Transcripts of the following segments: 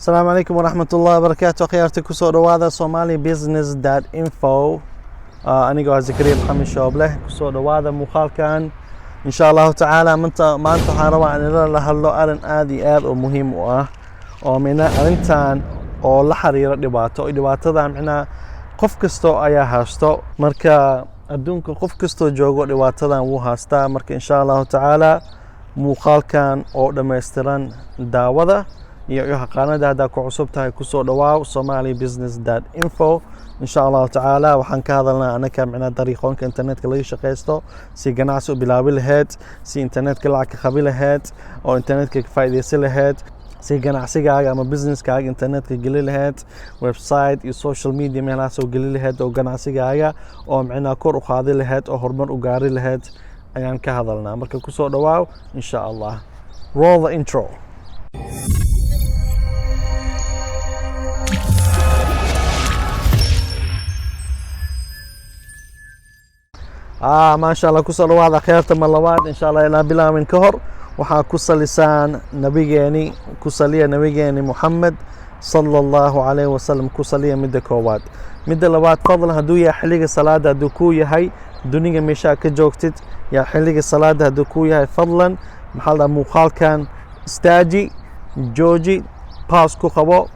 السلام عليكم ورحمة الله وبركاته. خيارتي كسو دوادا Somali Business.info. أنيقو زكريا محمد شوبله كسو دوادا مخالكان إن شاء الله تعالى ما أنت حاروا أن لا هلو أرن آدي آد ومهم ومنا أرنتان oo la xiriira dhibaatada macna qof kasto ayaa haasto marka adduunka qof kasto joogo dhibaatadan wuu haastaa marka insha Allah taala muuqaalkan oo dhameystiran daawada iyo xaqaanada hada ku cusub tahay ku soo dhawaaw Somali Business.info insha Allah taala waxaan ka hadalnaa anaka macna dariiqoonka internetka laga shaqeysto si ganacsi u bilaabi lahayd si internetka lacag ka qabi lahayd oo internetka ka faa'iideysan lahayd si ganacsigaaga ama businesskaaga internetka gali lahayd website iyo social media meelahaas oo gali lahayd oo ganacsigaaga oo macna kor u qaadi lahayd oo horumar u gaari lahayd ayaan ka hadalnaa marka ku soo dhawaaw insha Allah. Roll the intro. ما شاء الله كسر واحد خيرت ملوات إن شاء الله إلى بلا من كهر وحاكس لسان نبيجاني كسلية نبيجاني محمد صلى الله عليه وسلم كسلية مدة كوات مدة لوات فضل هدو يا حليق الصلاة هدو كوية هاي دنيا مشاكل جوكتت يا حليق الصلاة هدو كوية هاي فضلا محل مقال كان استاجي جوجي باسكو خبو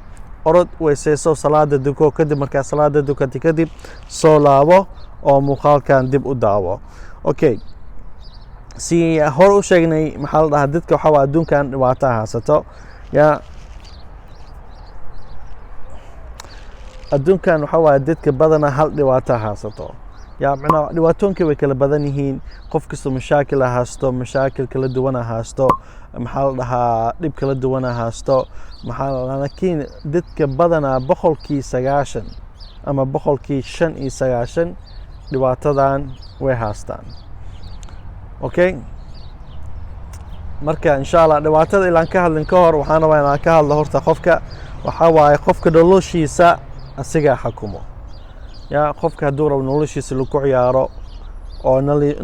أرد ويسيسو صلاة هدو كدب مركز صلاة هدو كدب صلاة oo muuqaalkan dib u daawo. Okay, si hor u sheegnay maxaa la dhahaa dadka waxa adduunkan dhibaato haysato ya adduunkan waxa dadka badana hal dhibaato haysato ya macna dhibaatooyinka way kala badan yihiin qof kasta mashaakil haysto mashaakil kala duwan haysto maxaa la dhahaa dhib kala duwan haysto laakiin dadka badana boqolkii 90 ama boqolkii 95 dhibaatadan way haastaan. Okay, marka insha Allah dhibaatada ilaan ka hadlin ka hor waxaan rabaa inaan ka hadlo horta qofka waxa waaye qofka noloshiisa asiga xukumo ya qofka haduu rabo noloshiisa lagu ciyaaro oo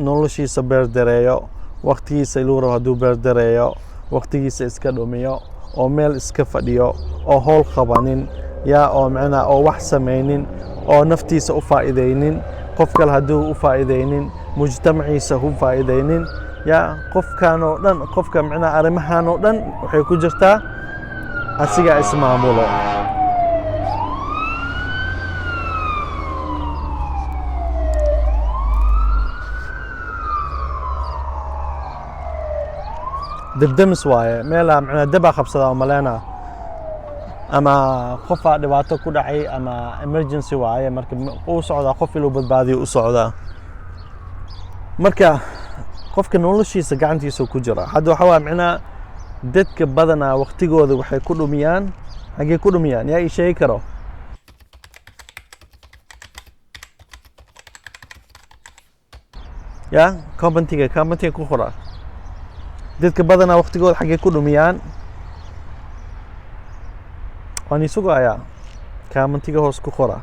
noloshiisa beerdareeyo waqtigiisa inuu rabo haduu beerdareeyo waqtigiisa iska dhumiyo oo meel iska fadhiyo oo howl qabanin ya oo macna oo wax sameeynin oo naftiisa u faa'iideynin qof kale haduu u faa'iideynin mujtamaciisa u faa'iideynin ya qofkan oo dhan qofka macna arimahan oo dhan waxay ku jirtaa asiga ismaamulo. dibdamis waaye meela macna daba qabsada oo maleena ama qof dhibaato ku dhacay ama emergency waaye marka uu socda qof inuu badbaadiyo u socda marka qofka noloshiisa gacantiisa ku jira hadda waxa macna dadka badana waqtigooda waxay ku dhumiyaan hagee ku dhumiyaan yaa sheey karo ya commentiga ku qora dadka badana waqtigooda hagee ku dhumiyaan وأنا سوق آيا كامن تيجي هوس كخورا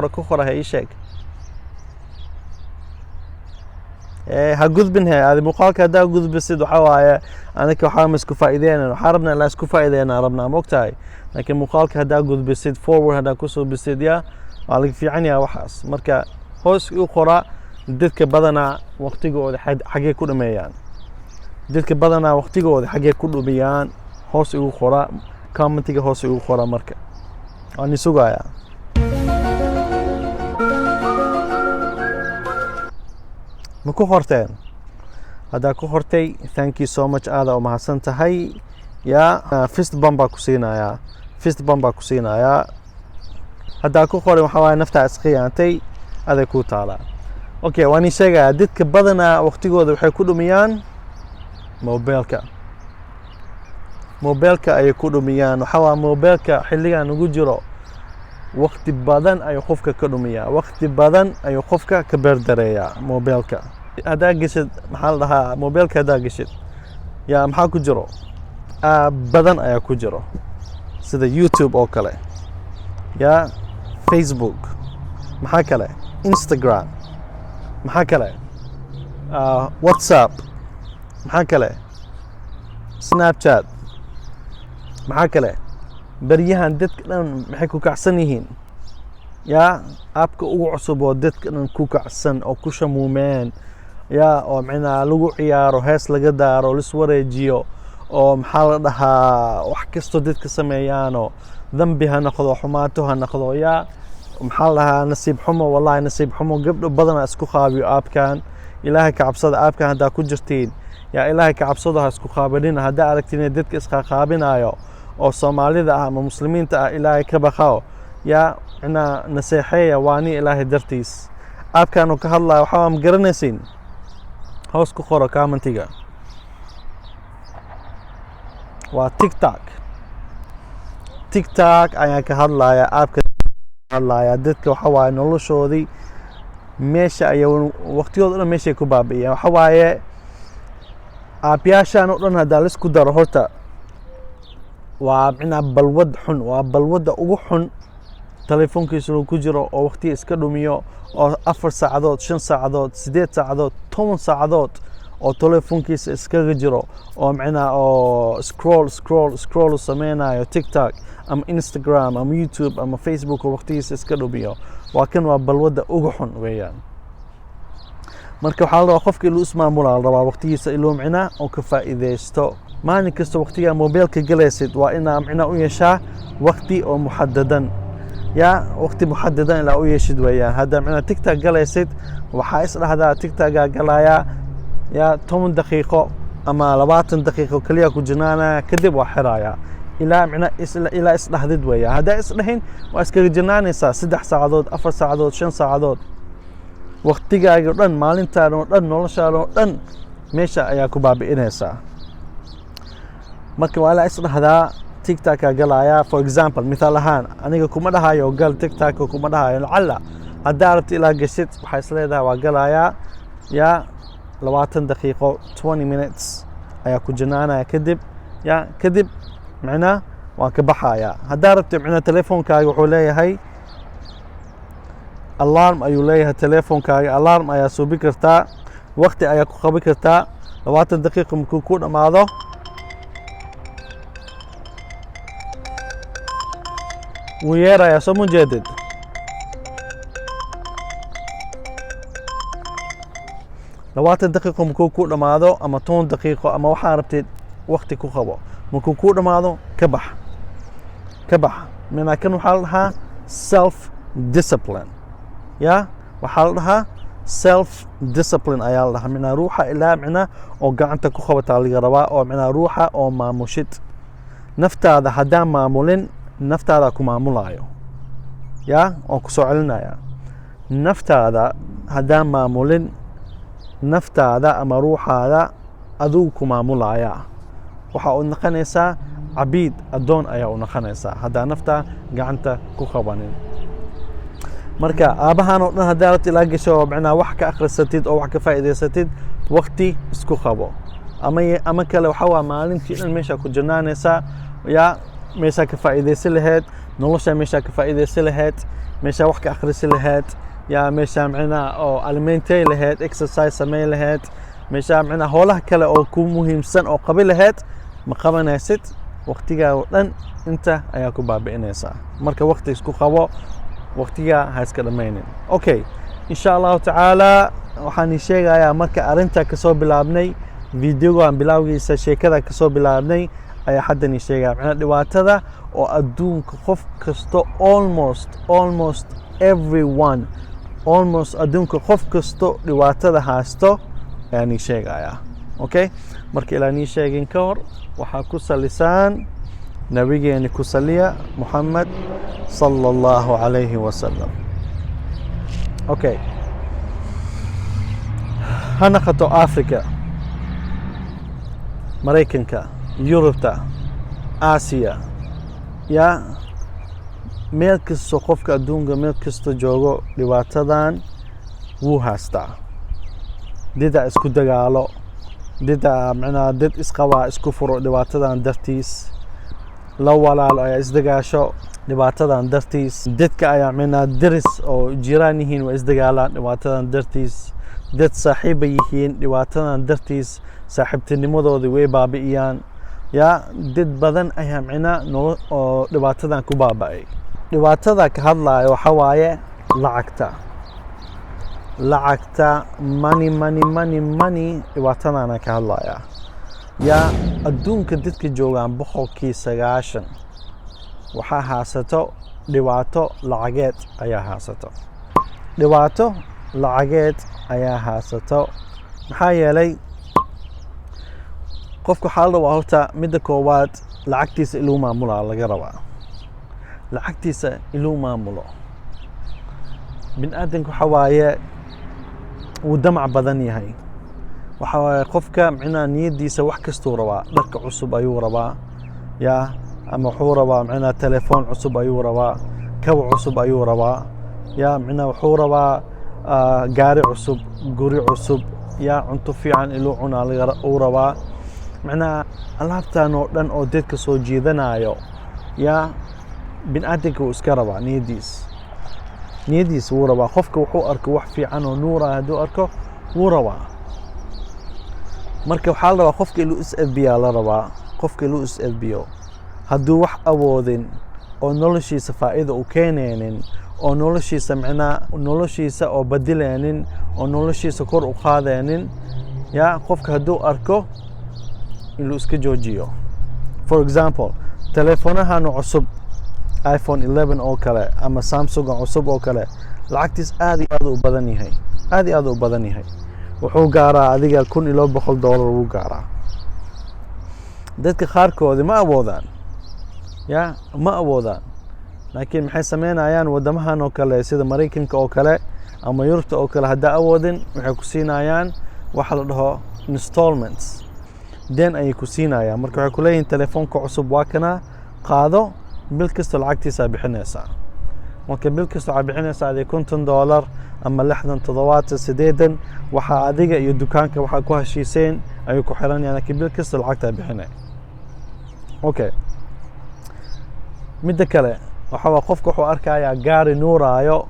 كخورا هاي شيء هجوز بينها هذه مقالك هذا جوز بسيد وحوايا أنا كحامس كفائدين وحاربنا لا كفائدين عربنا موقتاي لكن مقالك هذا جوز بسيد فورور هذا كسر بسيد يا على في عني وحاس مركا هوس يقرأ دتك بدنا وقتيجو حاجة كل ميان دتك بدنا وقتيجو حاجة كل ميان هوس يقرأ كم تيجي هوس يقرأ مركا أني سجايا مكوهرتين هذا كوهرتي thank you so much هذا وما حسنت هاي يا فيست بامبا كوسينا يا هذا كوخوري وحواي نفتح اسخيانتي هذا كو تالا اوكي واني شيغا ددك بدنا وقتيغودا waxay ku dhumiyaan mobilka ay ku dhumiyaan waxa mobilka xilligan ugu jiro waqti badan ay qofka ka dhumiyaa waqti badan ay qofka ka beerdareeyaa mobilka hada gishid maxaa la dhahaa mobilka hada gishid ya maxaa ku jiro badan ayaa ku jiro sida YouTube oo kale ya Facebook maxaa kale Instagram maxaa kale WhatsApp maxaa kale Snapchat maxaa kale baryahan dadka dhan maxay ku kacsan yihiin yaa aabka ugu cusub oo dadka dhan ku kacsan oo ku shamuumeen yaa oo macnaa lagu ciyaaro hees laga daaro lis wareejiyo oo maxaa la dhahaa wax kasto dadka sameeyaano dambi ha noqdo xumaato ha noqdo yaa maxaa la dhahaa nasiib xumo wallahi nasiib xumo gabdho badan isku qaabiyo aabkan ilaahay ka cabsada aabkan hadaa ku jirtiin yaa ilaahay ka cabsado ha isku qaabinin hadaa aragtiin dadka isqa qaabinayo oo Soomaalida ah ama muslimiinta ah ilaahay ka baqao yaa ina naseexeeya waani ilaahay dartiis aabkan oo ka hadlaa waxa aan garanaysin hoos ku qoro commentiga waa TikTok ayaa ka hadlaya aabka hadlaya dadka waxa waaye noloshoodii meesha ay waqtiyooda dhan meesha ku baabi'iyeen waxa waaye aabyaashan oo dhan hadaa la isku daro horta waa macna balwad xun waa balwada ugu xun telefoonkiisa ku jiro oo waqti iska dhumiyo oo 4 saacadood 5 saacadood 8 saacadood 10 saacadood oo telefoonkiisa iskaga jiro oo macna oo scroll sameynayo TikTok ama Instagram ama YouTube ama Facebook oo waqtigiisa iska dhumiyo waa kan waa balwada ugu xun weeyaan marka waxa la rabaa qofkii inuu ismaamula la rabaa waqtigiisa inuu macna oo ka faa'iideysto maalin kasta waqtiga mobilka galaysid waa inaa macna u yeeshaa waqti oo muhaddadan yaa waqti muhaddadan ilaa u yeeshid weeyaan hada macna TikTok galaysid waxa is dhahdaa TikTok galaya yaa 10 daqiiqo ama 20 daqiiqo kaliya ku jinaana kadib waa xiraaya ilaa macna ilaa is dhahdid weeyaan hada is dhahin waa iska jinaanaysa 3 saacadood 4 saacadood 5 saacadood waqtigaaga dhan maalintaada oo dhan noloshaada oo dhan meesha ayaa ku baabi'inaysa marka waa la is dhahdaa TikTok galaya for example mithal ahaan aniga kuma dhahayo gal TikTok kuma dhahayo lacala hadaa rabti ilaa gashid waxa is leedahay waa galaya yaa 20 daqiiqo 20 minutes ayaa ku jinaanaya kadib macna waa ka baxaya hadaa rabti macna telefoonkaaga wuxuu leeyahay alarm ayuu leeyahay telefoonkaaga alarm ayaa soo bi kartaa waqti ayaa ku qabi kartaa 20 daqiiqo markuu ku dhamaado ويرى يا سمو جدد لوات دقيقة مكو كو دمادو اما 10 دقيقة اما waxaa rabtid waqti ku qabo markuu ku dhamaado ka bax mina kan waxa la dhahaa self discipline ya waxa la dhahaa self discipline ayaa la dhahaa mina ruuxa ilaa mina oo gacanta ku qabata laga rabaa oo mina ruuxa oo maamushid naftaada hadaa maamulin naftaada ku maamulayo yaa oo ku soo celinaya naftaada hadaa maamulin naftaada ama ruuxaada aduu ku maamulaya waxa uu noqonaysaa cabiid adoon ayaa uu noqonaysaa hadaa nafta gacanta ku qabanin marka aabahan oo dhan hadaa rabti ilaa gasho macnaa wax ka akhrisatid oo wax ka faa'iideysatid waqti isku qabo ama kale waxa waa maalintii dhan meesha ku janaanaysa yaa meesha ka faa'iideysan lahayd nolosha meesha ka faa'iideysan lahayd meesha wax ka akhrisan lahayd yaa meesha macnaa oo alimentay lahayd exercise samay lahayd meesha macnaa howlaha kale oo ku muhiimsan oo qabi lahayd ma qabanaysid waqtiga oo dhan inta ayaa ku baabi'inaysa marka waqti isku qabo waqtiga ha iska dhameynin okay insha Allah ta'ala waxaan sheegayaa marka arinta ka soo bilaabnay videoga bilawgiisa sheekada ka soo bilaabnay ayaa haddani sheegay macna dhibaatada oo adduunka qof kasto almost everyone adduunka qof kasto dhibaatada haasto ayaan sheegaya okay marka ilaa ni sheegin ka hor waxa ku salisaan nabigeena ku saliya Muhammad sallallahu alayhi wa sallam okay hana qato Afrika Mareykanka Yurubta Aasiya yaa meel kasta qofka adduunka meel kasta joogo dhibaatadan wuu haastaa dida isku dagaalo dida macnaa dad isqaba isku furo dhibaatadan dartiis la walaalo ayaa isdagaasho dhibaatadan dartiis dadka ayaa micnaa deris oo jiraan yihiin waa isdagaalaan dhibaatadan dartiis dad saaxiiba yihiin dhibaatadan dartiis saaxiibtinimadoodii way baabi'iyaan yaa dad badan ayaa micnaa oo dhibaatadan ku baaba'ay dhibaatada ka hadlaayo waxa waaye lacagta money dhibaatadana ka hadlaya yaa adduunka dadka joogaan boqolkii 90 waxaa haasato dhibaato lacageed ayaa haasato maxaa yeelay qofku waxaa la rabaa horta midda koowaad lacagtiisa inuu maamulaa laga rabaa lacagtiisa inuu maamulo bini'aadanku waxa waaye wuu damac badan yahay waxa waaye qofka micnaa niyadiisa wax kastuu rabaa dharka cusub ayuu rabaa yaa ama wuxuu rabaa micnaa telefoon cusub ayuu rabaa kabo cusub ayuu rabaa yaa micnaa wuxuu rabaa gaari cusub guri cusub yaa cunto fiican inuu cunaa uu rabaa micnaa alaabtan oo dhan oo dadka soo jiidanayo yaa bini'aadanka wuu iska rabaa niyadiis wuu rabaa qofka wuxuu arko wax fiican oo nuura hadduu arko wuu rabaa marka waxaa la rabaa qofka inuu is-edbiyaa la rabaa qofka inuu is-edbiyo hadduu wax awoodin oo noloshiisa faa'iido u keenaynin oo noloshiisa oo badileynin oo noloshiisa kor u qaadaynin yaa qofka hadduu arko inuu iska joojiyo for example telefonahan cusub iPhone 11 oo kale ama Samsung cusub oo kale lacagtiis aad iyo aad u badan yahay wuxuu gaaraa adiga $1,200 uu gaaraa dadka qaarkood ma awoodaan laakiin maxay sameynayaan wadamahan oo kale sida Mareykanka oo kale ama Yurubta oo kale hadaa awoodin waxay ku siinayaan waxa la dhaho installments deen ay ku siinayaan marka waxay ku leeyihiin telefoonka cusub waa kana qaado bil kasta lacagtiisa bixinaysa marka bil kasta waxaa bixinaysa $50 ama 60 70 waxa adiga iyo dukaanka waxa ku heshiiseen ay ku xiranayaan laakiin bil kasta lacagta bixinay okay midda kale waxa qofka wuxuu arkayaa gaari nuuraayo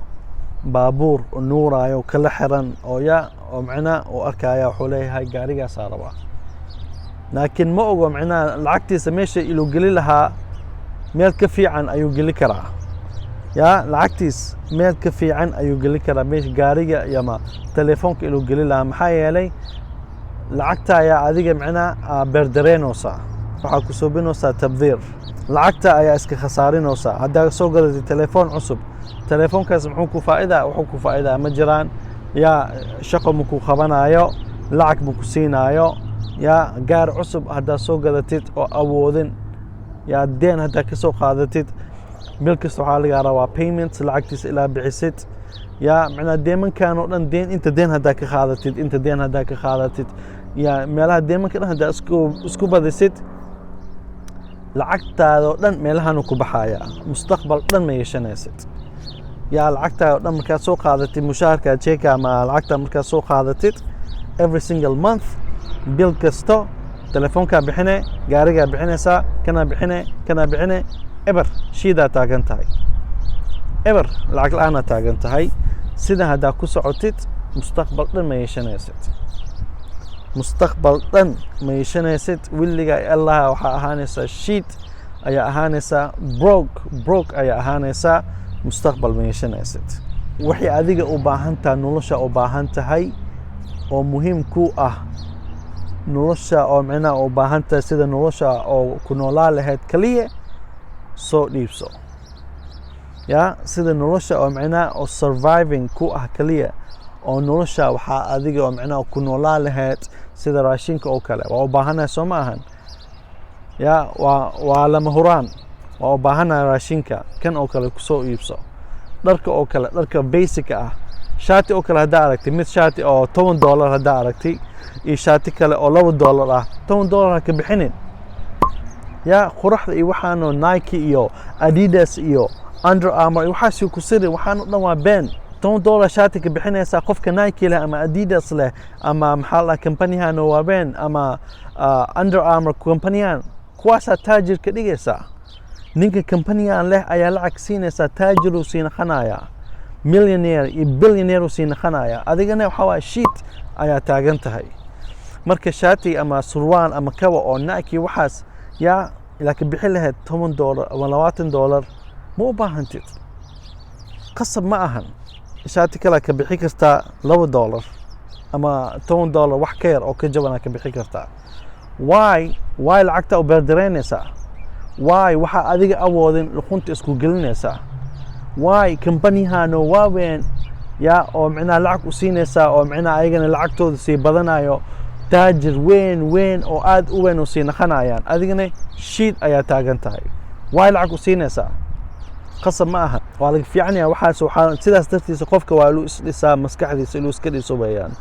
baabuur nuuraayo kala xiran oo macna uu arkaya wuxuu leeyahay gaarigaas rabaa laakiin ma ogo macna lacagtiisa meesha inuu gali lahaa meel ka fiican ayuu gali karaa lacagtiis meel ka fiican ayuu gali karaa meesha gaariga ama telefoonka inuu gali lahaa maxaa yeelay lacagta ayaa adiga macna berdareenoosa waxaa ku soobinoosaa tabdiir lacagta ayaa iska khasaarinoosa haddaa soo gadatay telefoon cusub telefoonkaas wuxuu ku faa'iidaa ma jiraan shaqo ma ku qabanayo lacag ma ku siinaayo gaar cusub haddaa soo gadatid oo awoodin deen haddaa ka soo qaadatid bil kasta waxaa laga rabaa payments lacagtiisa ilaa bixisid macnaa deemankan oo dhan inta deen haddaa ka qaadatid meelaha deemanka dhan haddaa isku badisid lacagtaada oo dhan meelahan ku baxaya mustaqbal dhan ma yeeshanaysid lacagtaada oo dhan markaad soo qaadatid mushaharka check ama lacagta markaad soo qaadatid every single month bil kasto telefoonka bixine gaariga bixinaysa kana bixine eber shiida taagan tahay eber lacag la'aan taagan tahay sida haddaa ku socotid mustaqbal dhan ma yeeshanaysid wiliga Allah waxa ahaanaysa sheet ayaa ahaanaysa broke ayaa ahaanaysa mustaqbal ma yeeshanaysid wixii adiga u baahan tahay nolosha u baahan tahay oo muhiim ku ah nolosha oo macna u baahan tahay sida nolosha oo ku noolaa lahayd kaliya soo dhiibso sida nolosha oo macna oo surviving ku ah kaliya oo nolosha waxa adiga oo macna ku noolaa lahayd sida raashinka oo kale waa u baahanahay soo ma ahan waa lama huraan waa u baahanahay raashinka kan oo kale ku soo iibso dharka oo kale dharka basic ah shaati oo kale haddaa aragtay mid shaati oo $10 haddaa aragtay iyo shaati kale oo $2 ah $10 ka bixinin quraxda iyo waxaano Nike iyo Adidas iyo Under Armour waxaas ku siri waxaano dhan waa been $10 shaati ka bixinaysa qofka Nike leh ama Adidas leh ama maxaa la company-han waa been ama Under Armour company-han kuwaas taajir ka dhigaysa ninka company-gan leh ayaa lacag siinaysaa taajir uu sii naqanayaa millionaire iyo billionaire uu sii naqanayaa adigana waxa waaye sheet ayaa taagan tahay marka shaati ama surwaal ama kaba oo Nike waxaas yaa ilaa ka bixi lahayd $10 ama $20 ma u baahantid qasab ma ahan shaati kale ka bixi kartaa $2 ama $10 wax ka yar oo ka jaban ka bixi kartaa why lacagta u beerdareynaysaa why waxa adiga awoodin luqunta isku gelinaysaa why company-hano waaweyn yaa oo macnaa lacag u siinaysaa oo macnaa ayagana lacagtooda sii badanayo taajir weyn oo aad u weyn u sii naqanayaan adigana sheet ayaa taagan tahay why lacag u siinaysaa qasab ma aha waa laga fiican yahay waxaa sidaas dartiisa qofka waa inuu isdhisaa maskaxdiisa inuu iska dhiso weeyaan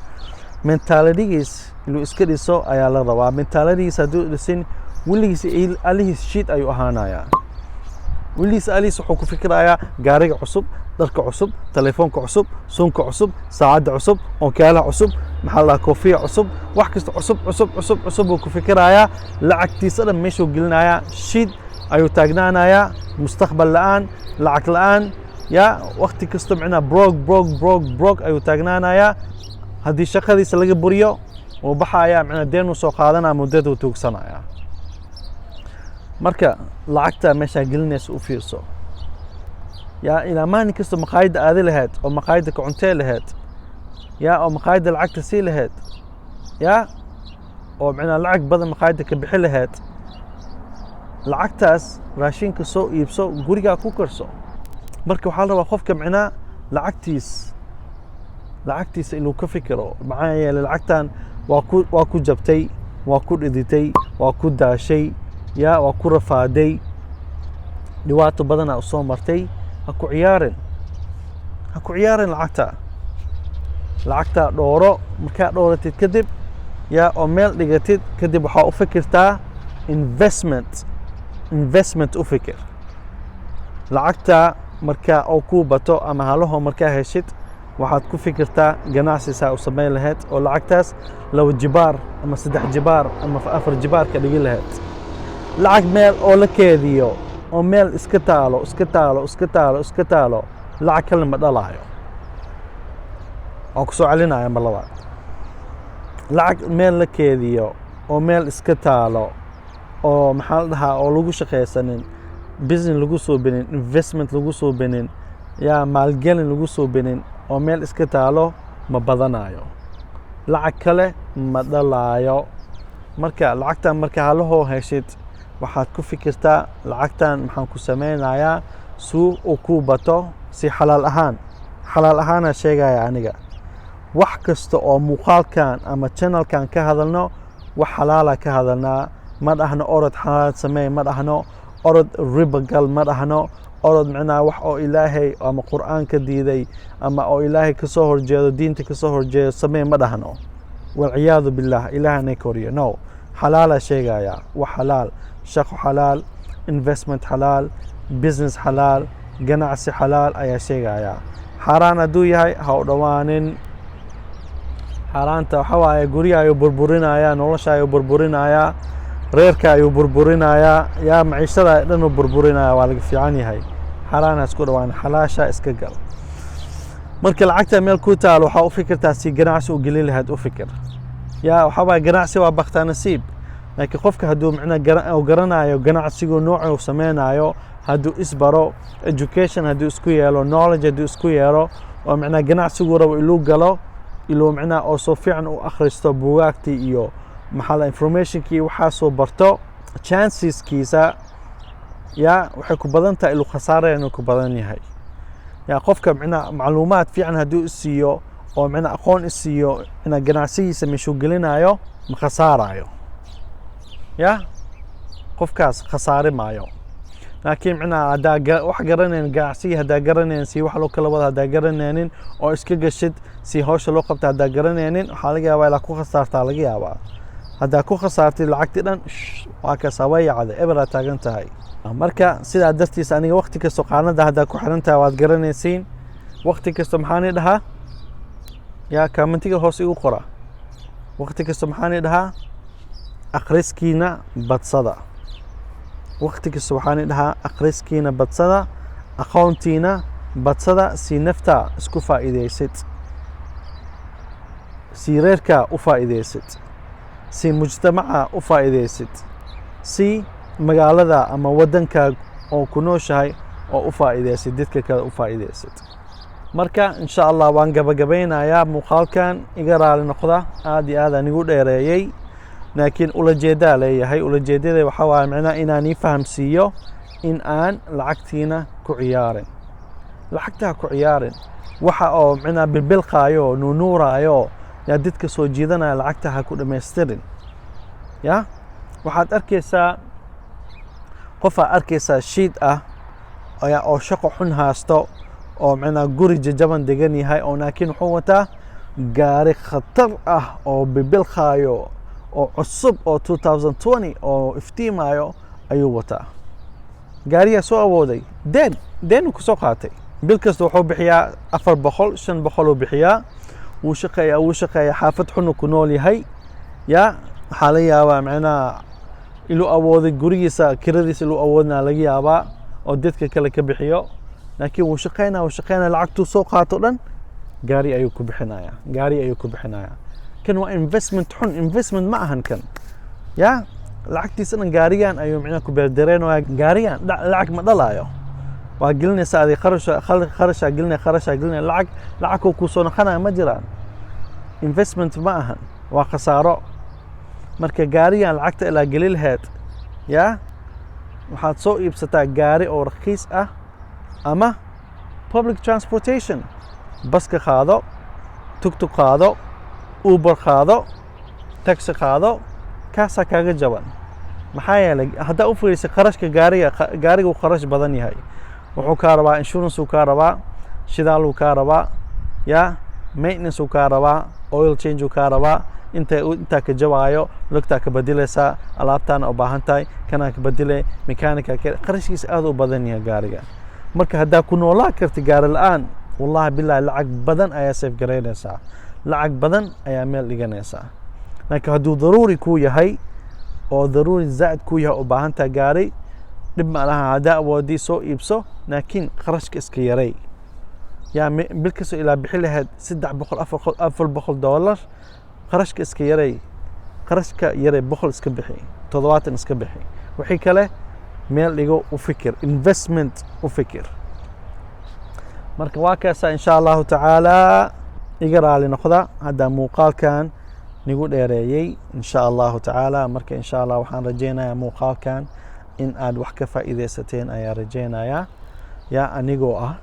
mentalitygiis inuu iska dhiso ayaa la rabaa mentalitygiis hadduu dhisin weligiis alihiis sheet ayuu ahaanayaa weligiis alihiis wuxuu ku fikirayaa gaariga cusub dharka cusub telefoonka cusub suunka cusub saacadda cusub ookiyaalaha cusub maxaa la koofiya cusub wax kasta cusub buu ku fikirayaa lacagtiisa dhan meeshuu gelinayaa sheet ayuu taagnaanayaa mustaqbal la'aan lacag la'aan yaa waqti kasta macnaa broke ayuu taagnaanayaa haddii shaqadiisa laga buriyo oo baxaya macnaa deen uu soo qaadanaya muddada uu tuugsanaya marka lacagta meesha gelinaysa u fiirso yaa ilaa maalin kasta maqaayadda aadi lahayd oo maqaayadda ka cuntee lahayd yaa oo maqaayadda lacagta sii lahayd yaa oo macnaa lacag badan maqaayadda ka bixi lahayd lacagtaas raashinka soo iibso gurigaa ku karso marka waxaa la rabaa qofka macnaa lacagtiisa inuu ka fikiro maxaa yeelay lacagtan waa ku jabtay waa ku dhiditay waa ku daashay yaa waa ku rafaaday dhibaato badanaa u soo martay ha ku ciyaarin lacagta dhooro markaa dhooratid kadib yaa oo meel dhigatid kadib waxaa u fikirtaa investment u fikir lacagta markaa oo ku bato ama halaho markaa heshid waxaad ku fikirtaa ganacsi saa u samayn lahayd oo lacagtaas 2 jibaar ama 3 jibaar ama 4 jibaar ka dhigi lahayd lacag meel oo la keediyo oo meel iska taalo lacag kale ma dhalaayo oo ku soo celinaya mar labaad lacag meel la keediyo oo meel iska taalo oo maxaa la dhahaa oo lagu shaqaysanin business lagu soo binin investment lagu soo binin yaa maalgelin lagu soo binin oo meel iska taalo ma badanayo lacag kale ma dhalaayo marka lacagtan marka halahoo heshid waxaad ku fikirtaa lacagtan maxaan ku sameynayaa suuq uu ku bato si xalaal ahaana sheegaya aniga wax kasta oo muuqaalkan ama channelkan ka hadalno wax xalaala ka hadalnaa ma dhahno orod xalaal sameey ma dhahno orod riba gal ma dhahno orod macnaa wax oo ilaahay ama qur'aanka diiday ama oo ilaahay ka soo horjeedo diinta ka soo horjeedo sameey ma dhahno walciyaadu billah ilaahana koriyo no xalaala sheegaya wax xalaal shaqo xalaal investment xalaal business xalaal ganacsi xalaal ayaa sheegaya xaraan hadduu yahay ha u dhawaanin xaaraanta waxa waaye guriga ayuu burburinayaa nolosha ayuu burburinayaa reerka ayuu burburinayaa yaa maciishada dhan uu burburinayaa waa laga fiican yahay xaraana isku dhawaan xalaasha iska gal marka lacagta meel ku taal waxa u fikirtaa si ganacsi u gelin lahayd u fikir yaa waxa waaye ganacsi waa baqta nasiib laakiin qofka hadduu macnaa garanayo ganacsigu nooca uu sameynayo hadduu isbaro education hadduu isku yeelo knowledge hadduu isku yeelo oo macnaa ganacsigu rabo inuu galo ilaa macnaa oo soo fiican u akhristo buugaagtii iyo maxaa informationkii waxa soo barto chanceskiisa yaa waxay ku badan tahay inuu khasaareen ku badan yahay yaa qofka macnaa macluumaad fiican hadduu isiiyo oo macnaa aqoon isiiyo ina ganacsigiisa meeshuu gelinayo ma khasaarayo yaa qofkaas khasaari maayo laakiin macnaa haddaa wax garanaynin ganacsiga haddaa garanaynin si wax loo kala wada haddaa garanaynin oo iska gashid si hawsha loo qabta haddaa garanaynin waxaa laga yaabaa ilaa ku khasaartaa laga yaabaa haddaa ku khasaartay lacagtii dhan waa ka sabayacda eberaa taagan tahay marka sidaa dartiisa aniga waqti kasta qaanada haddaa ku xiran tahay waad garanaysiin waqti kasta maxaan dhahaa yaa commentiga hoos igu qora waqti kasta maxaan dhahaa akhriskiina badsada waqti kasta waxaan idhahaa akhriskiina badsada aqoontiina badsada si nafta isku faa'iidaysid si reerka u faa'iidaysid si mujtamaca u faa'iidaysid si magaalada ama wadanka oo ku nooshahay oo u faa'iidaysid dadka kale u faa'iidaysid marka insha Allah waan gabagabeynayaa muuqaalkan iga raali noqda aad iyo aad anigu dheereeyay laakiin ula jeedaa leeyahay ula jeedada waxa waa macna inaan fahamsiiyo in aan lacagtiina ku ciyaarin lacagta ku ciyaarin waxa oo macna bilbilqaayo nuuraayo ya dadka soo jiidanaya lacagta ha ku dhameystirin ya waxaad arkaysaa qofa arkaysaa shiid ah oo shaqo xun haasto oo macna guri jajaban degan yahay oo laakiin wuxuu wataa gaari khatar ah oo bilbilqaayo oo cusub oo 2020 oo iftiimayo ayuu wataa gaariga soo awooday deen ku soo qaatay bil kasta wuxuu bixiyaa 400 500 uu bixiyaa wuu shaqeeyaa xaafad xun ku nool yahay ya waxa la yaabaa macnaa inuu awooday gurigiisa kiradiisa inuu awoodna laga yaabaa oo dadka kale ka bixiyo laakiin wuu shaqeynaa lacagtu soo qaato dhan gaari ayuu ku bixinayaa kan waa investment xun investment ma ahan kan ya lacagtiisa dhan gaarigan ayuu macnaa ku beerdareynaya gaarigan lacag ma dhalaayo waa gelinaysaa adii kharashaa gelinaya lacag ku soo noqonaya ma jiraan investment ma ahan waa khasaaro marka gaarigan lacagta ilaa geli lahayd ya waxaad soo iibsataa gaari oo raqiis ah ama public transportation baska qaado tuk qaado uber qaado taxi qaado kaasaa kaaga jaban maxaa yeelay haddaa u fiirisa qarashka gaariga uu qarash badan yahay wuxuu kaa rabaa insurance uu kaa rabaa shidaal uu kaa rabaa ya maintenance uu kaa rabaa oil change uu kaa rabaa intaa ka jawaayo lugtaa ka badilaysaa alaabtaana u baahan tahay kanaa ka badilay mechanical qarashkiisa aad u badan yahay gaariga marka haddaa ku noolaa karti gaari la'aan wallahi billahi lacag badan ayaa safe garaynaysaa lacag badan ayaa meel dhiganaysaa laakiin hadduu daruuri kuu yahay oo daruuri zaa'id kuu yahay u baahan tahay gaari dhib ma laha haddaa awoodii soo iibso laakiin qarashka iska yaray yaa bil kastoo ilaa bixi lahayd $400 qarashka iska yaray boqol iska bixi 70 iska bixi wixii kale meel dhigo u fikir investment u fikir marka waa kaasa insha Allah taala iga raali noqda hadda muuqaalkan nigu dheereeyay insha Allah taala marka insha Allah waxaan rajeynayaa muuqaalkan in aad wax ka faa'iideysateen ayaa rajeynayaa ya anigoo ah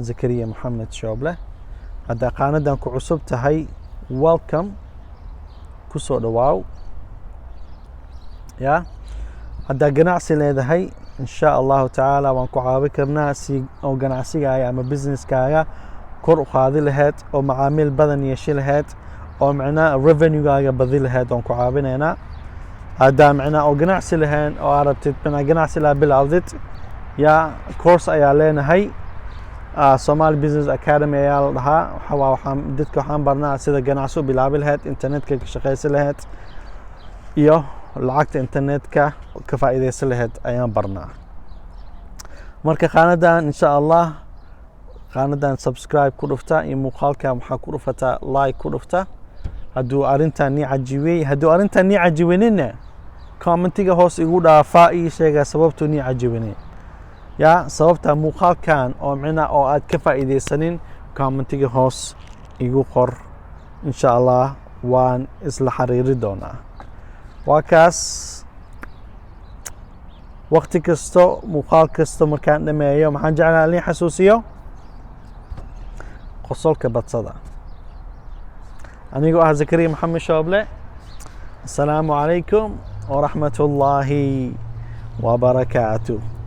Zakariya Mohammed Shoble hadda qaanadan ku cusub tahay welcome ku soo dhawaaw ya hadda ganacsi leedahay insha Allah taala waan ku caawin karnaa si oo ganacsigaaga ama businesskaaga kor u qaadi lahayd oo macaamiil badan yeeshi lahayd oo macnaa revenue-gaaga badi lahayd oon ku caawinaynaa hadda macnaa oo ganacsi lahayn oo arabtid macnaa ganacsi la bilowdid ya course ayaa leenahay Somali Business Academy ayaa la dhahaa waxaan barnaa sida ganacsi u bilaabi lahayd internetka ka shaqaysan lahayd iyo lacagta internetka ka faa'iideysan lahayd ayaan barnaa marka qaanadan insha Allah qaanadan subscribe ku dhufta iyo muuqaalka waxaa ku dhufataa like ku dhufta hadduu arrintan ni cajiwinina commentiga hoos igu dhaafaa ii sheega sababtu ni cajiwinin ya sababta muuqaalkan oo macna oo aad ka faa'iideysanin commentiga hoos igu qor insha Allah waan isla xiriiri doonaa waa kaas waqti kasto muuqaal kasto markaan dhameeyo maxaan jeclaa in xasuusiyo qosolka badsada anigoo ah Zakariya Mohammed Shoble assalaamu calaykum wa rahmatullaahi wa barakaatuh